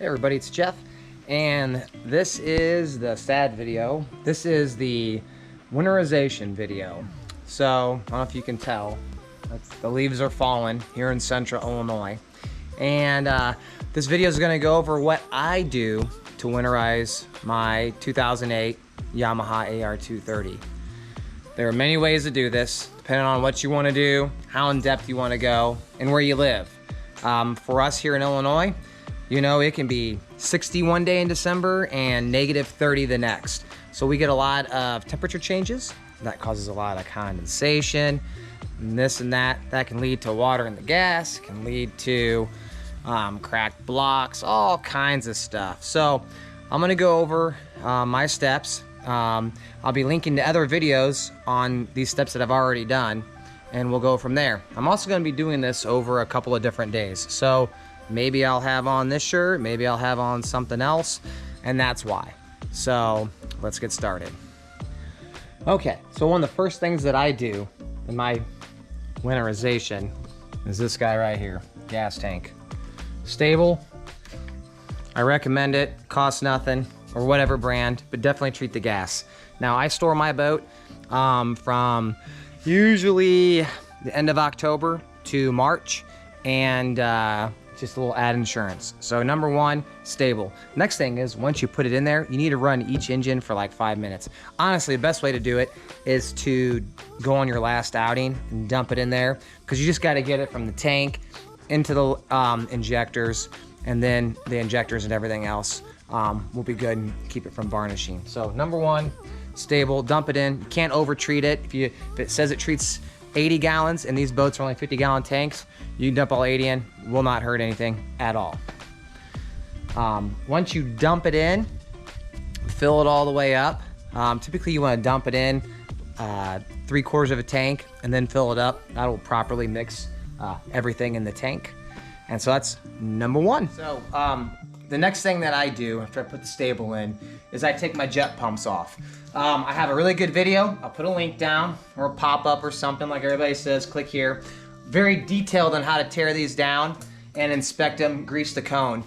Hey everybody, it's Jeff, and this is the sad video. This is the winterization video. So, I don't know if you can tell, the leaves are falling here in central Illinois. And this video is gonna go over what I do to winterize my 2008 Yamaha AR230. There are many ways to do this, depending on what you wanna do, how in depth you wanna go, and where you live. For us here in Illinois, you know, it can be 60 one day in December and negative 30 the next. So we get a lot of temperature changes. That causes a lot of condensation, and this and that. That can lead to water in the gas, can lead to cracked blocks, all kinds of stuff. So I'm gonna go over my steps. I'll be linking to other videos on these steps that I've already done, and we'll go from there. I'm also gonna be doing this over a couple of different days. So maybe I'll have on this shirt, maybe I'll have on something else, and that's why. So let's get started. Okay, so one of the first things that I do in my winterization is this guy right here, gas tank. Stable, I recommend it, costs nothing, or whatever brand, but definitely treat the gas. Now I store my boat from usually the end of October to March, and just a little add insurance. So number one, stable. Next thing is, once you put it in there, you need to run each engine for like 5 minutes. Honestly, the best way to do it is to go on your last outing and dump it in there, because you just got to get it from the tank into the injectors, and then the injectors and everything else will be good and keep it from varnishing. So number one, stable, dump it in. You can't over treat it. If it says it treats 80 gallons and these boats are only 50-gallon tanks, you can dump all 80 in, will not hurt anything at all. Once you dump it in, fill it all the way up. Typically you want to dump it in 3/4 of a tank and then fill it up. That will properly mix everything in the tank. And so that's number one. So the next thing that I do after I put the stable in is I take my jet pumps off. I have a really good video. I'll put a link down or a pop-up or something, like everybody says, click here. Very detailed on how to tear these down and inspect them, grease the cone.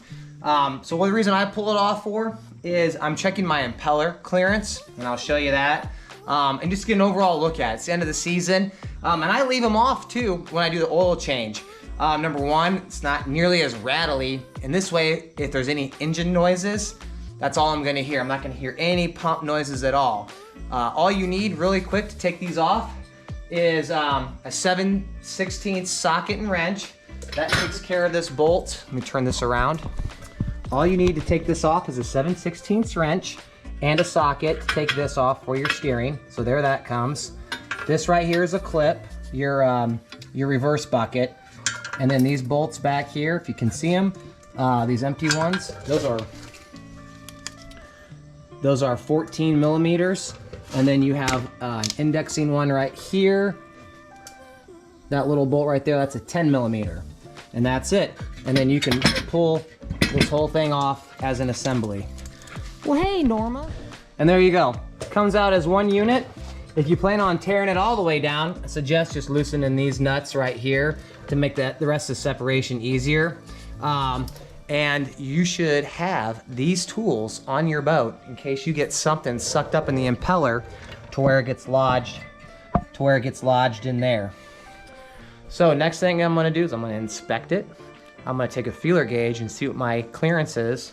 So the reason I pull it off for is I'm checking my impeller clearance, and I'll show you that. And just get an overall look at it. It's the end of the season. And I leave them off too when I do the oil change. Number one, it's not nearly as rattly. And this way, if there's any engine noises, that's all I'm gonna hear. I'm not gonna hear any pump noises at all. All you need really quick to take these off is a 7/16 socket and wrench. That takes care of this bolt. Let me turn this around. All you need to take this off is a 7/16 wrench and a socket to take this off for your steering. So there that comes. This right here is a clip, your reverse bucket. And then these bolts back here, if you can see them, these empty ones, those are 14 millimeters. And then you have an indexing one right here. That little bolt right there, that's a 10 millimeter. And that's it. And then you can pull this whole thing off as an assembly. Well, hey, Norma. And there you go. It comes out as one unit. If you plan on tearing it all the way down, I suggest just loosening these nuts right here to make the rest of the separation easier. And you should have these tools on your boat in case you get something sucked up in the impeller to where it gets lodged in there. So next thing I'm gonna do is I'm gonna inspect it. I'm gonna take a feeler gauge and see what my clearance is.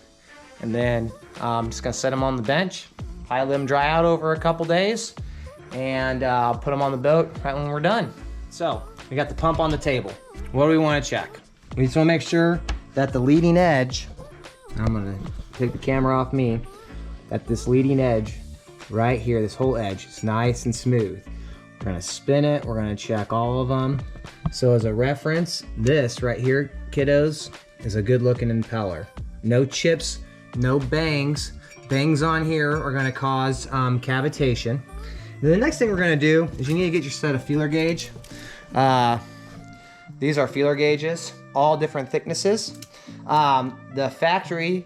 And then I'm just gonna set them on the bench, probably let them dry out over a couple days, and I'll put them on the boat right when we're done. So we got the pump on the table. What do we wanna check? We just wanna make sure that the leading edge, I'm gonna take the camera off me, that this leading edge right here, this whole edge, is nice and smooth. We're gonna spin it, we're gonna check all of them. So as a reference, this right here, kiddos, is a good looking impeller. No chips, no bangs. Bangs on here are gonna cause cavitation. Then the next thing we're gonna do is you need to get your set of feeler gauge. These are feeler gauges, all different thicknesses. The factory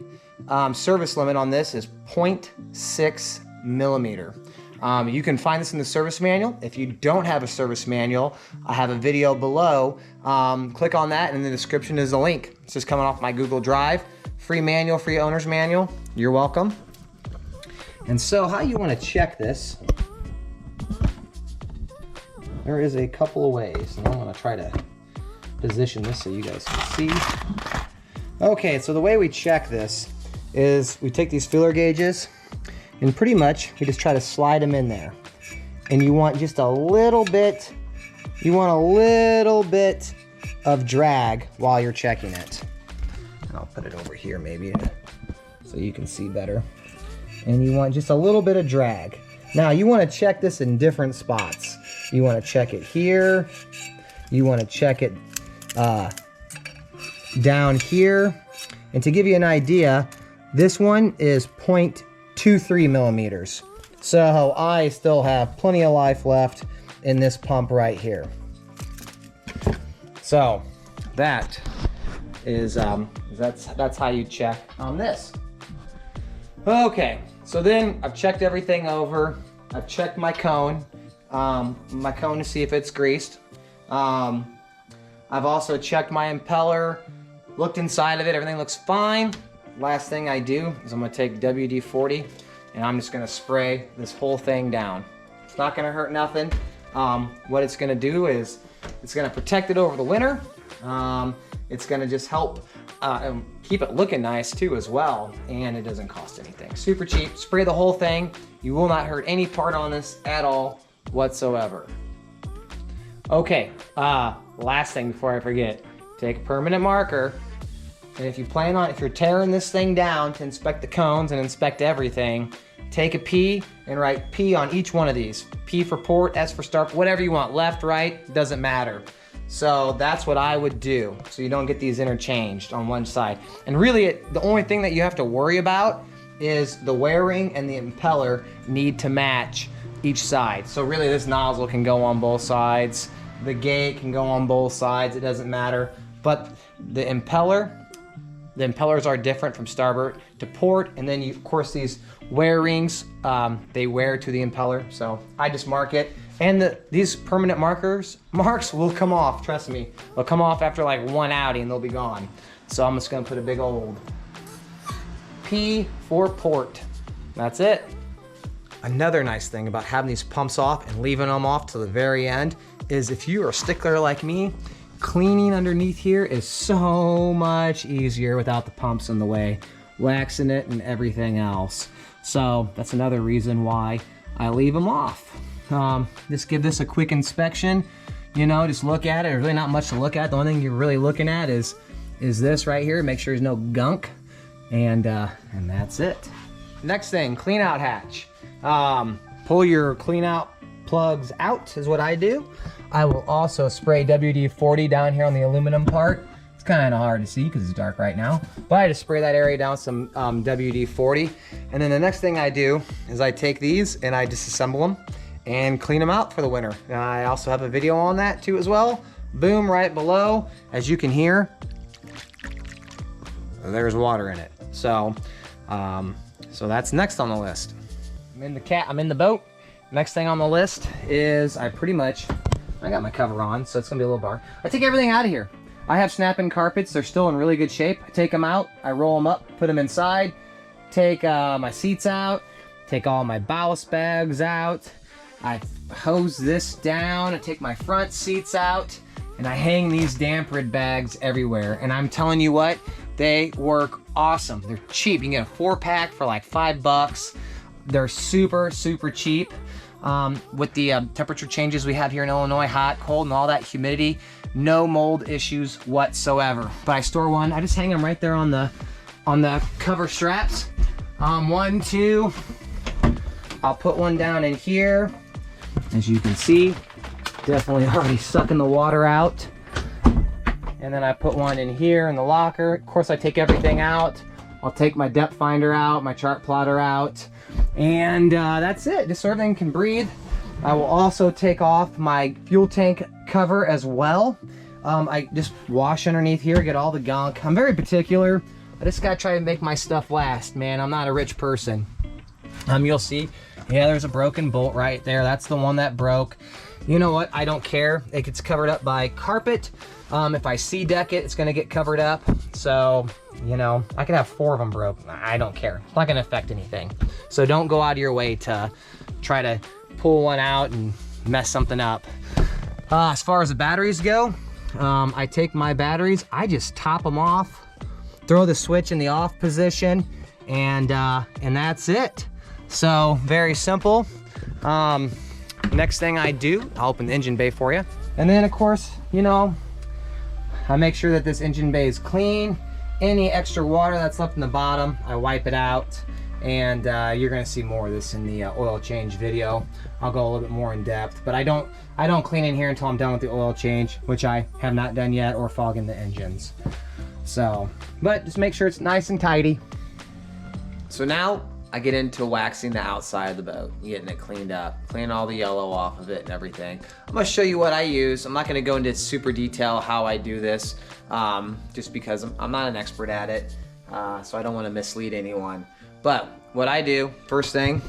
service limit on this is 0.6 millimeter. You can find this in the service manual. If you don't have a service manual, I have a video below. Click on that, and in the description is a link. It's just coming off my Google Drive. Free manual, free owner's manual. You're welcome. And so how you want to check this, there is a couple of ways, and I'm going to try to position this so you guys can see. Okay, so the way we check this is we take these feeler gauges, and pretty much we just try to slide them in there. And you want just a little bit, of drag while you're checking it. And I'll put it over here maybe so you can see better. And you want just a little bit of drag. Now you want to check this in different spots. You want to check it here. You want to check it down here. And to give you an idea, this one is 0.23 millimeters. So I still have plenty of life left in this pump right here. So that is that's how you check on this. Okay, so then I've checked everything over. I've checked my cone to see if it's greased. I've also checked my impeller, looked inside of it, everything looks fine. Last thing I do is I'm gonna take WD-40 and I'm just gonna spray this whole thing down. It's not gonna hurt nothing. What it's gonna do is it's gonna protect it over the winter. It's gonna just help keep it looking nice too as well, and it doesn't cost anything. Super cheap, spray the whole thing. You will not hurt any part on this at all whatsoever. Okay, last thing before I forget, take a permanent marker, and if you're tearing this thing down to inspect the cones and inspect everything, take a P and write P on each one of these. P for port, S for start, whatever you want, left, right, doesn't matter. So that's what I would do, so you don't get these interchanged on one side. And really, the only thing that you have to worry about is the wear ring and the impeller need to match each side. So really, this nozzle can go on both sides. The gate can go on both sides, it doesn't matter. But the impellers are different from starboard to port, and then of course these wear rings, they wear to the impeller. So I just mark it. And these permanent marks will come off, trust me. They'll come off after like one outing and they'll be gone. So I'm just gonna put a big old P for port. That's it. Another nice thing about having these pumps off and leaving them off to the very end is if you are a stickler like me, cleaning underneath here is so much easier without the pumps in the way, waxing it and everything else. So that's another reason why I leave them off. Just give this a quick inspection, you know, just look at it. There's really not much to look at. The only thing you're really looking at is this right here. Make sure there's no gunk, and that's it. Next thing, clean out hatch. Pull your clean out plugs out is what I do. I will also spray WD-40 down here on the aluminum part. It's kind of hard to see because it's dark right now, but I just spray that area down some WD-40. And then the next thing I do is I take these and I disassemble them and clean them out for the winter. And I also have a video on that too as well. Boom, right below. As you can hear, there's water in it. So, so that's next on the list. I'm in the boat. Next thing on the list is I got my cover on, so it's gonna be a little bar. I take everything out of here. I have snap-in carpets. They're still in really good shape. I take them out, I roll them up, put them inside, take my seats out, take all my ballast bags out. I hose this down, I take my front seats out, and I hang these Damprid bags everywhere. And I'm telling you what, they work awesome. They're cheap. You can get a 4-pack for like $5. They're super, super cheap. With the temperature changes we have here in Illinois, hot, cold, and all that humidity, no mold issues whatsoever. But I store one, I just hang them right there on the cover straps. 1, 2, I'll put one down in here. As you can see, definitely already sucking the water out. And then I put one in here in the locker. Of course, I take everything out. I'll take my depth finder out, my chart plotter out, and that's it, just so everything can breathe. I will also take off my fuel tank cover as well. I just wash underneath here, get all the gunk. I'm very particular. I just gotta try to make my stuff last, man. I'm not a rich person. You'll see Yeah, there's a broken bolt right there. That's the one that broke. You know what? I don't care. It gets covered up by carpet. If I sea deck it, it's gonna get covered up. So, you know, I could have 4 of them broke. I don't care. It's not gonna affect anything. So don't go out of your way to try to pull one out and mess something up. As far as the batteries go, I take my batteries, I just top them off, throw the switch in the off position, and that's it. So very simple. Next thing I do, I'll open the engine bay for you. And then of course, you know, I make sure that this engine bay is clean. Any extra water that's left in the bottom, I wipe it out. And you're gonna see more of this in the oil change video. I'll go a little bit more in depth, but I don't clean in here until I'm done with the oil change, which I have not done yet, or fogging the engines. So, but just make sure it's nice and tidy. So now I get into waxing the outside of the boat, getting it cleaned up, cleaning all the yellow off of it and everything. I'm gonna show you what I use. I'm not gonna go into super detail how I do this, just because I'm not an expert at it, so I don't wanna mislead anyone. But what I do, first thing,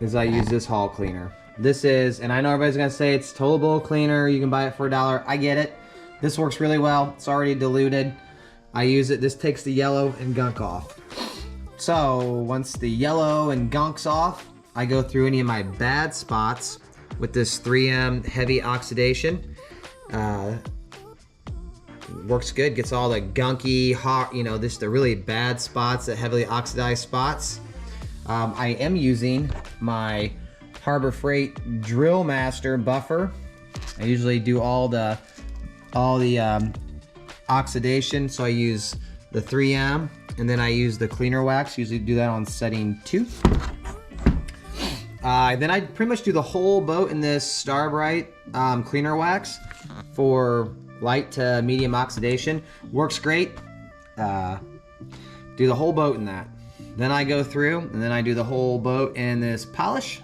is I use this hull cleaner. This is, and I know everybody's gonna say it's towable cleaner, you can buy it for $1. I get it. This works really well. It's already diluted. I use it, this takes the yellow and gunk off. So once the yellow and gunk's off, I go through any of my bad spots with this 3M heavy oxidation. Works good, gets all the gunky, hot, you know, the really bad spots, the heavily oxidized spots. I am using my Harbor Freight Drill Master buffer. I usually do all the oxidation, so I use the 3M, and then I use the cleaner wax. Usually do that on setting 2. Then I pretty much do the whole boat in this Star-Brite cleaner wax for light to medium oxidation. Works great. Do the whole boat in that. Then I go through and then I do the whole boat in this polish.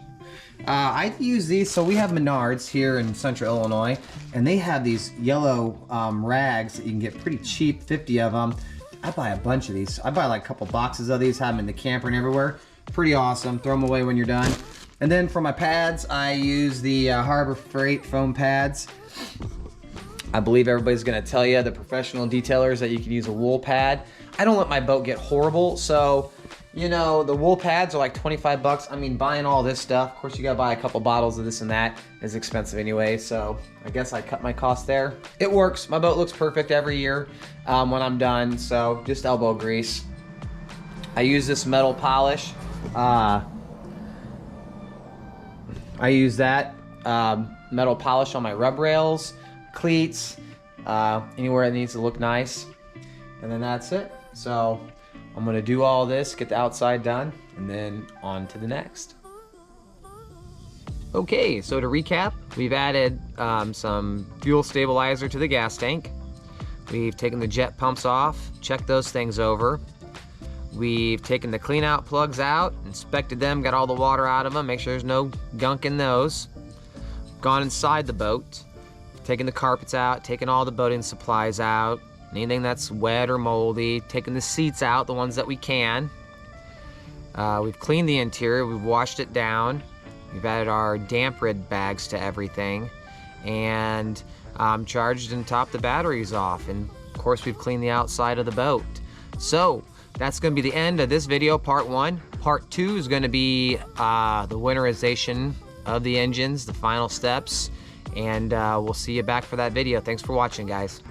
I use these, so we have Menards here in Central Illinois, and they have these yellow rags that you can get pretty cheap, 50 of them. I buy a bunch of these. I buy like a couple boxes of these, have them in the camper and everywhere. Pretty awesome. Throw them away when you're done. And then for my pads, I use the Harbor Freight foam pads. I believe everybody's gonna tell you, the professional detailers, that you can use a wool pad. I don't let my boat get horrible, so you know, the wool pads are like 25 bucks. I mean, buying all this stuff, of course you gotta buy a couple bottles of this and that, is expensive anyway, so I guess I cut my cost there. It works, my boat looks perfect every year when I'm done, so just elbow grease. I use this metal polish. I use that metal polish on my rub rails, cleats, anywhere it needs to look nice, and then that's it. So I'm gonna do all this, get the outside done, and then on to the next. Okay, so to recap, we've added some fuel stabilizer to the gas tank. We've taken the jet pumps off, checked those things over. We've taken the clean out plugs out, inspected them, got all the water out of them, make sure there's no gunk in those. Gone inside the boat, taken the carpets out, taken all the boating supplies out, anything that's wet or moldy, taking the seats out, the ones that we can. We've cleaned the interior, we've washed it down. We've added our Damprid bags to everything, and charged and topped the batteries off. And of course, we've cleaned the outside of the boat. So that's gonna be the end of this video, part 1. Part 2 is gonna be the winterization of the engines, the final steps, and we'll see you back for that video. Thanks for watching, guys.